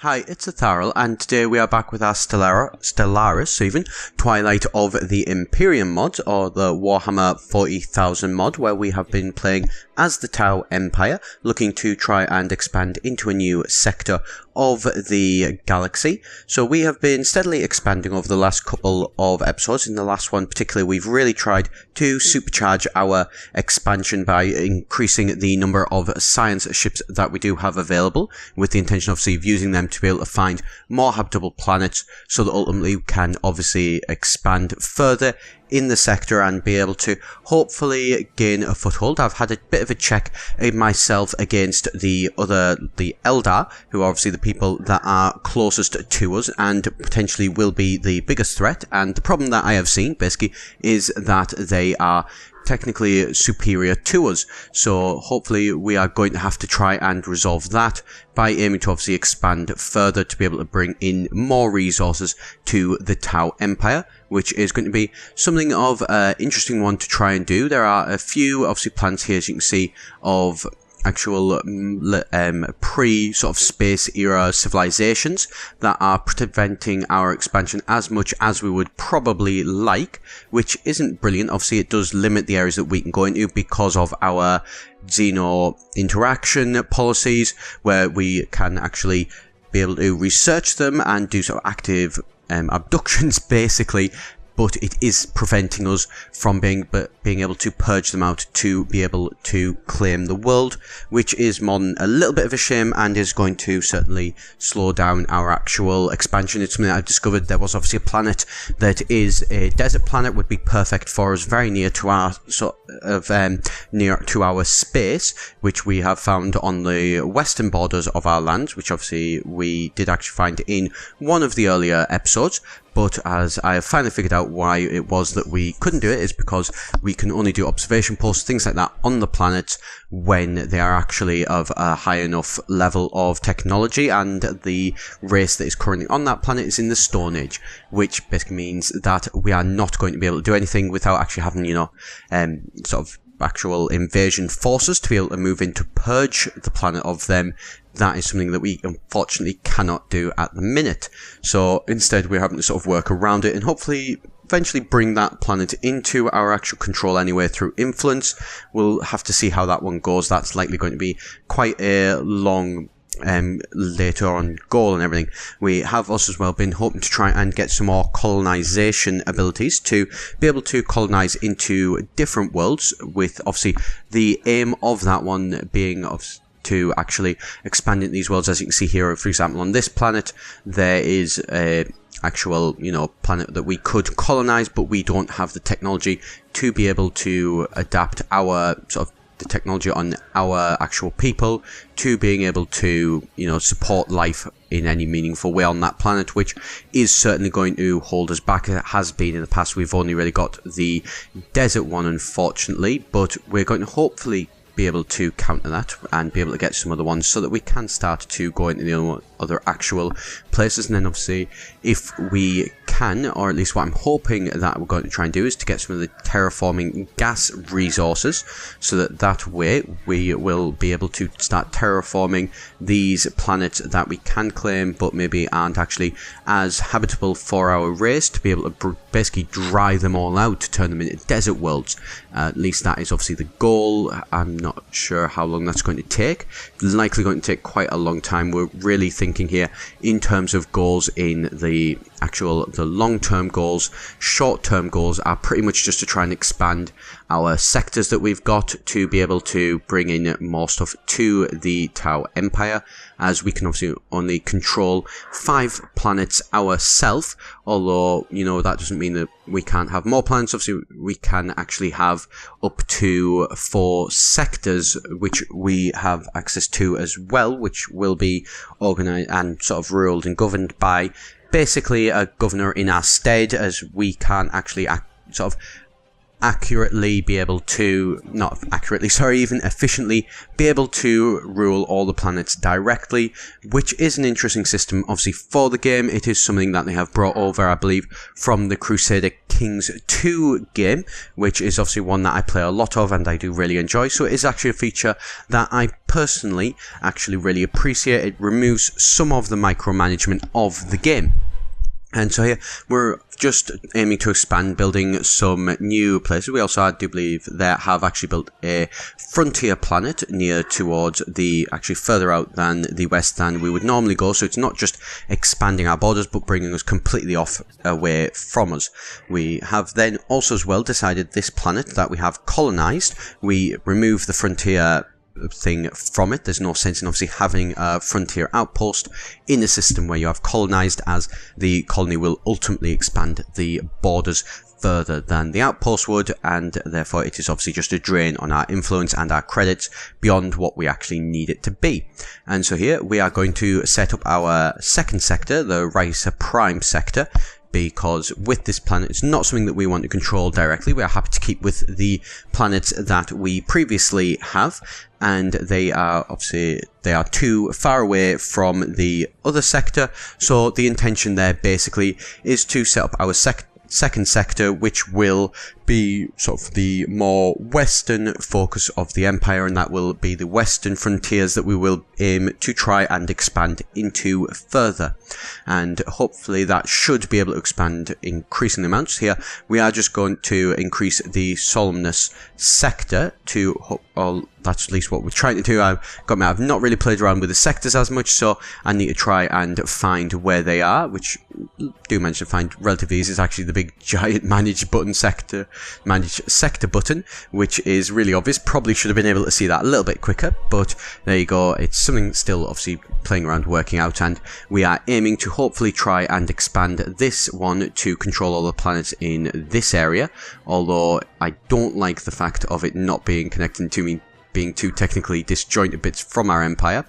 Hi, it's Atharel, and today we are back with our Stellaris, Twilight of the Imperium mod, or the Warhammer 40,000 mod, where we have been playing as the Tau Empire, looking to try and expand into a new sector of the galaxy. So we have been steadily expanding over the last couple of episodes. In the last one particularly, we've really tried to supercharge our expansion by increasing the number of science ships that we do have available, with the intention obviously of using them to be able to find more habitable planets, so that ultimately we can obviously expand further in the sector and be able to hopefully gain a foothold. I've had a bit of a check myself against the Eldar, who are obviously the people that are closest to us and potentially will be the biggest threat. And the problem that I have seen basically is that they are technically superior to us, so hopefully we are going to have to try and resolve that by aiming to obviously expand further to be able to bring in more resources to the Tau Empire, which is going to be something of an interesting one to try and do. There are a few obviously plans here, as you can see, of actual pre-sort of space era civilizations that are preventing our expansion as much as we would probably like, which isn't brilliant. Obviously it does limit the areas that we can go into because of our Xeno interaction policies, where we can actually be able to research them and do sort of active abductions basically, but it is preventing us from being able to purge them out to be able to claim the world, which is more than a little bit of a shame and is going to certainly slow down our actual expansion. It's something that I've discovered. There was obviously a planet that is a desert planet, would be perfect for us, very near to our sort of near to our space, which we have found on the western borders of our lands, which obviously we did actually find in one of the earlier episodes. But as I have finally figured out why it was that we couldn't do it, is because we can only do observation posts, things like that, on the planets when they are actually of a high enough level of technology, and the race that is currently on that planet is in the Stone Age, which basically means that we are not going to be able to do anything without actually having, sort of actual invasion forces to be able to move in to purge the planet of them. That is something that we unfortunately cannot do at the minute. So instead we're having to sort of work around it and hopefully eventually bring that planet into our actual control anyway through influence. We'll have to see how that one goes. That's likely going to be quite a long later on goal and everything. We have also as well been hoping to try and get some more colonization abilities to be able to colonize into different worlds, with obviously the aim of that one being to actually expand into these worlds. As you can see here, for example, on this planet there is a actual planet that we could colonize, but we don't have the technology to be able to adapt our sort of the technology on our actual people to being able to support life in any meaningful way on that planet, which is certainly going to hold us back. It has been in the past. We've only really got the desert one, unfortunately, but we're going to hopefully be able to counter that and be able to get some other ones so that we can start to go into the other actual places. And then obviously if we can, or at least what I'm hoping that we're going to try and do, is to get some of the terraforming gas resources, so that way we will be able to start terraforming these planets that we can claim but maybe aren't actually as habitable for our race, to be able to basically dry them all out to turn them into desert worlds. At least that is obviously the goal. I'm not sure how long that's going to take. Likely going to take quite a long time. We're really thinking here in terms of goals in the long-term goals. Short-term goals are pretty much just to try and expand our sectors that we've got to be able to bring in more stuff to the Tau Empire, as we can obviously only control 5 planets ourselves, although that doesn't mean that we can't have more planets. Obviously we can actually have up to 4 sectors which we have access to as well, which will be organized and sort of ruled and governed by basically a governor in our stead, as we can't actually accurately be able to, not accurately, sorry, even efficiently be able to rule all the planets directly, which is an interesting system, obviously, for the game. It is something that they have brought over, I believe, from the Crusader Kings 2 game, which is obviously one that I play a lot of and I do really enjoy. So it is actually a feature that I personally actually really appreciate. It removes some of the micromanagement of the game. And so here, we're just aiming to expand, building some new places. We also, I do believe, they have actually built a frontier planet near towards the, actually further out than the west than we would normally go. So it's not just expanding our borders, but bringing us completely away from us. We have then also as well decided this planet that we have colonized, we remove the frontier thing from it. There's no sense in obviously having a frontier outpost in a system where you have colonized, as the colony will ultimately expand the borders further than the outpost would, and therefore it is obviously just a drain on our influence and our credits beyond what we actually need it to be. And so here we are going to set up our second sector, the Risa Prime sector, because with this planet, it's not something that we want to control directly. We are happy to keep with the planets that we previously have, and they are obviously, they are too far away from the other sector. So the intention there basically is to set up our second sector, which will be sort of the more western focus of the Empire, and that will be the western frontiers that we will aim to try and expand into further. And hopefully that should be able to expand increasing amounts. Here we are just going to increase the Solemnus sector to, well, that's at least what we're trying to do. I've not really played around with the sectors as much, so I need to try and find where they are, which do manage to find relatively easy. It's actually the big giant manage sector button, which is really obvious. Probably should have been able to see that a little bit quicker, but there you go. It's something still obviously playing around, working out, and we are aiming to hopefully try and expand this one to control all the planets in this area, although I don't like the fact of it not being connected to me being two technically disjointed bits from our empire.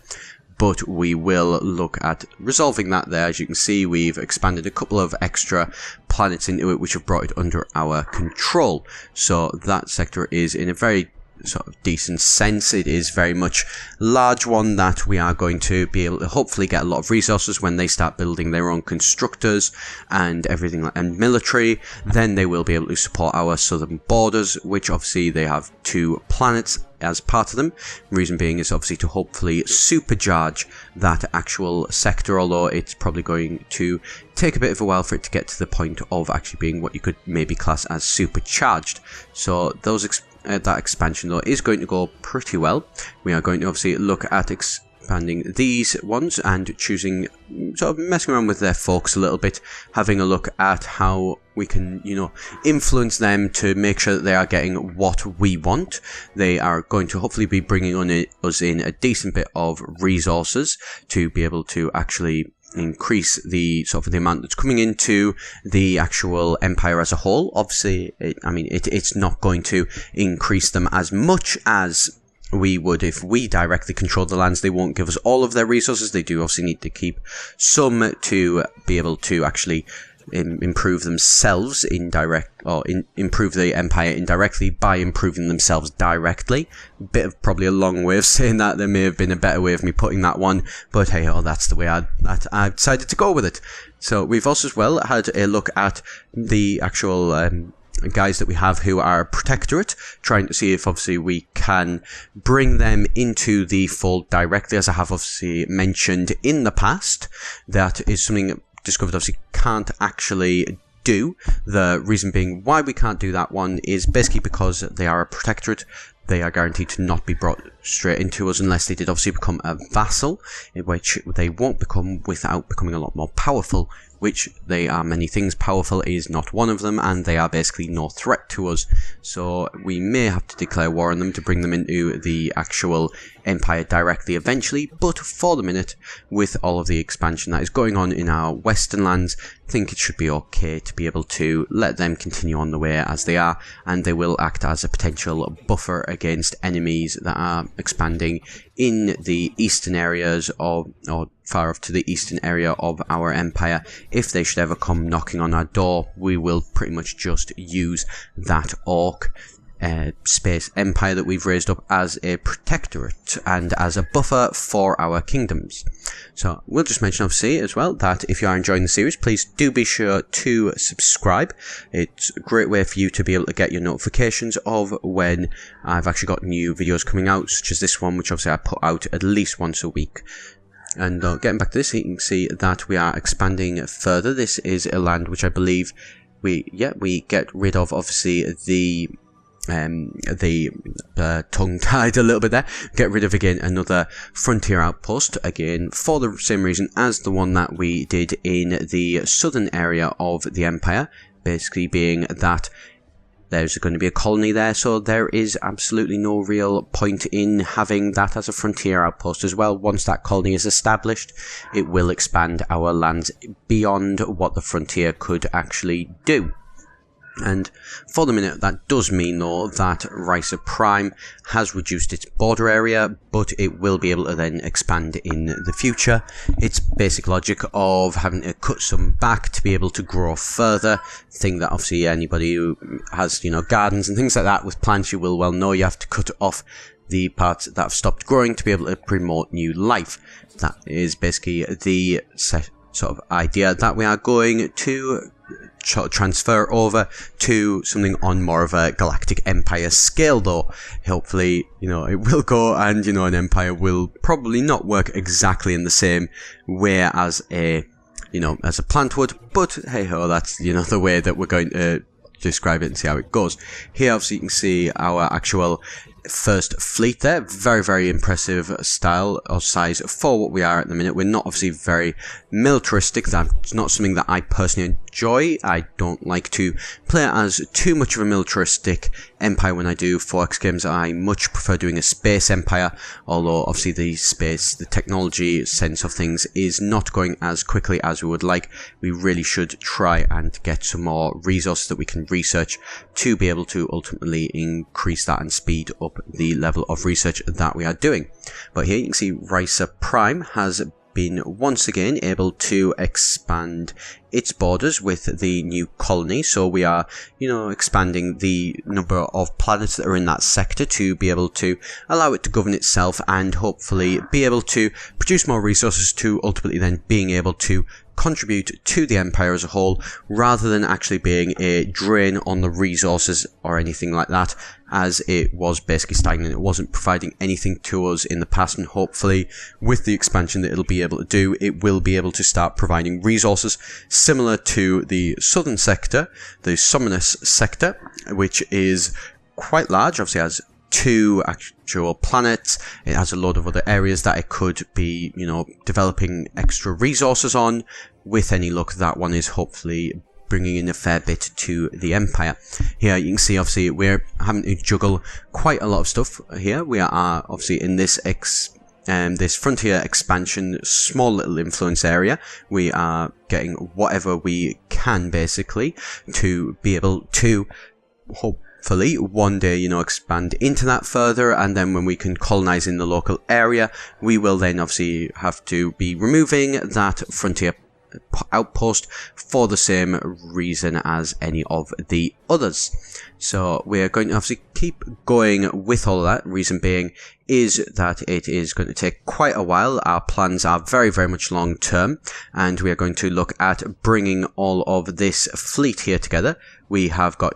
But we will look at resolving that there. As you can see, we've expanded a couple of extra planets into it, which have brought it under our control. So that sector is in a very sort of decent sense. It is very much large one that we are going to be able to hopefully get a lot of resources when they start building their own constructors and everything, and military. Then they will be able to support our southern borders, which obviously they have 2 planets as part of them. Reason being is obviously to hopefully supercharge that actual sector, although it's probably going to take a bit of a while for it to get to the point of actually being what you could maybe class as supercharged. So those that expansion though is going to go pretty well. We are going to obviously look at expanding these ones and choosing, sort of messing around with their focus a little bit, having a look at how we can, you know, influence them to make sure that they are getting what we want. They are going to hopefully be bringing us in a decent bit of resources to be able to actually increase the sort of the amount that's coming into the actual empire as a whole. Obviously, it's not going to increase them as much as we would if we directly control the lands. They won't give us all of their resources. They do obviously need to keep some to be able to actually improve themselves improve the empire indirectly by improving themselves directly. Bit of probably a long way of saying that. There may have been a better way of me putting that one, but hey, that's the way I decided to go with it. So we've also as well had a look at the actual guys that we have who are protectorate, trying to see if obviously we can bring them into the fold directly, as I have obviously mentioned in the past. That is something Discovered obviously can't actually do. The reason being why we can't do that one is basically because they are a protectorate. They are guaranteed to not be brought straight into us unless they did obviously become a vassal, in which they won't become without becoming a lot more powerful, which they are many things. Powerful is not one of them, and they are basically no threat to us. So we may have to declare war on them to bring them into the actual empire directly eventually, but for the minute, with all of the expansion that is going on in our western lands, I think it should be okay to be able to let them continue on the way as they are, and they will act as a potential buffer against enemies that are expanding in the eastern areas or far off to the eastern area of our empire. If they should ever come knocking on our door, we will pretty much just use that orc space empire that we've raised up as a protectorate and as a buffer for our kingdoms. So we'll just mention obviously as well that if you are enjoying the series, please do be sure to subscribe. It's a great way for you to be able to get your notifications of when I've actually got new videos coming out, such as this one, which obviously I put out at least once a week. And getting back to this, you can see that we are expanding further. This is a land which I believe we get rid of obviously the tongue-tied a little bit there. Get rid of again another frontier outpost, again for the same reason as the one that we did in the southern area of the empire, basically being that there's going to be a colony there, so there is absolutely no real point in having that as a frontier outpost as well. Once that colony is established, it will expand our lands beyond what the frontier could actually do. And for the minute, that does mean though that Risa Prime has reduced its border area, but it will be able to then expand in the future. It's basic logic of having to cut some back to be able to grow further. Thing that obviously anybody who has, gardens and things like that with plants, you will well know you have to cut off the parts that have stopped growing to be able to promote new life. That is basically the sort of idea that we are going to transfer over to something on more of a galactic empire scale, though. Hopefully, it will go, and an empire will probably not work exactly in the same way as a plant would, but hey ho, that's the way that we're going to describe it and see how it goes. Here obviously you can see our actual first fleet there. Very, very impressive style or size for what we are at the minute. We're not obviously very militaristic. That's not something that I personally enjoy. I don't like to play as too much of a militaristic empire when I do 4X games. I much prefer doing a space empire, although obviously the technology sense of things is not going as quickly as we would like. We really should try and get some more resources that we can research to be able to ultimately increase that and speed up the level of research that we are doing. But here you can see Risa Prime has been once again able to expand its borders with the new colony. So we are, expanding the number of planets that are in that sector to be able to allow it to govern itself and hopefully be able to produce more resources to ultimately then being able to contribute to the empire as a whole, rather than actually being a drain on the resources or anything like that, as it was basically stagnant. It wasn't providing anything to us in the past, and hopefully with the expansion that it'll be able to do, it will be able to start providing resources similar to the southern sector, the Summonus sector, which is quite large. Obviously has 2 actual planets. It has a lot of other areas that it could be, developing extra resources on. With any luck, that one is hopefully bringing in a fair bit to the empire. Here you can see obviously we're having to juggle quite a lot of stuff here. We are obviously in this this frontier expansion, small little influence area. We are getting whatever we can basically to be able to hopefully one day, expand into that further, and then when we can colonize in the local area, we will then obviously have to be removing that frontier outpost for the same reason as any of the others. So we are going to obviously keep going with all of that. Reason being is that it is going to take quite a while. Our plans are very, very much long term, and we are going to look at bringing all of this fleet here together. We have got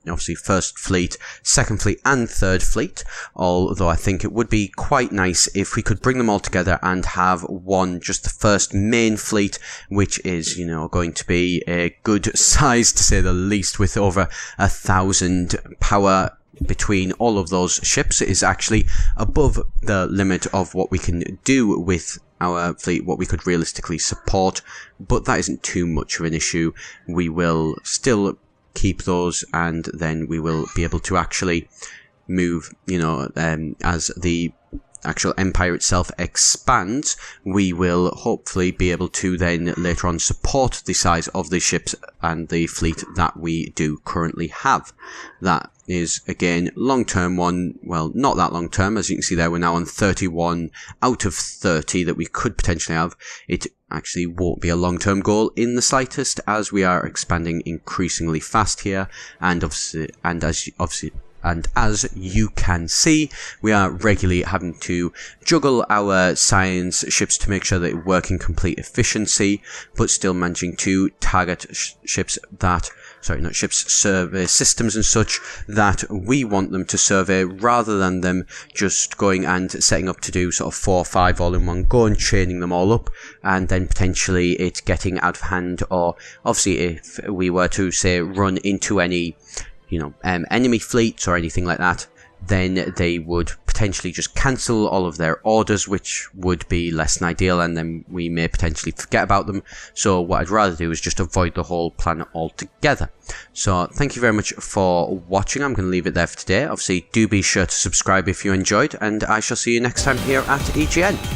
obviously first fleet, second fleet and third fleet, although I think it would be quite nice if we could bring them all together and have one, just the first main fleet, which is going to be a good size to say the least, with over 1,000 power between all of those ships. It is actually above the limit of what we can do with our fleet, what we could realistically support, but that isn't too much of an issue. We will still keep those, and then we will be able to actually move, as the actual empire itself expands, we will hopefully be able to then later on support the size of the ships and the fleet that we do currently have. That is again long-term one. Well, not that long-term. As you can see there, we're now on 31 out of 30 that we could potentially have. It actually won't be a long-term goal in the slightest, as we are expanding increasingly fast here, and as you can see, we are regularly having to juggle our science ships to make sure that they work in complete efficiency, but still managing to target ships that, survey systems and such that we want them to survey, rather than them just going and setting up to do sort of 4 or 5 all in one go and chaining them all up, and then potentially it getting out of hand. Or obviously if we were to, say, run into any enemy fleets or anything like that, then they would potentially just cancel all of their orders, which would be less than ideal, and then we may potentially forget about them. So what I'd rather do is just avoid the whole plan altogether. So thank you very much for watching. I'm going to leave it there for today. Obviously, do be sure to subscribe if you enjoyed, and I shall see you next time here at EGN.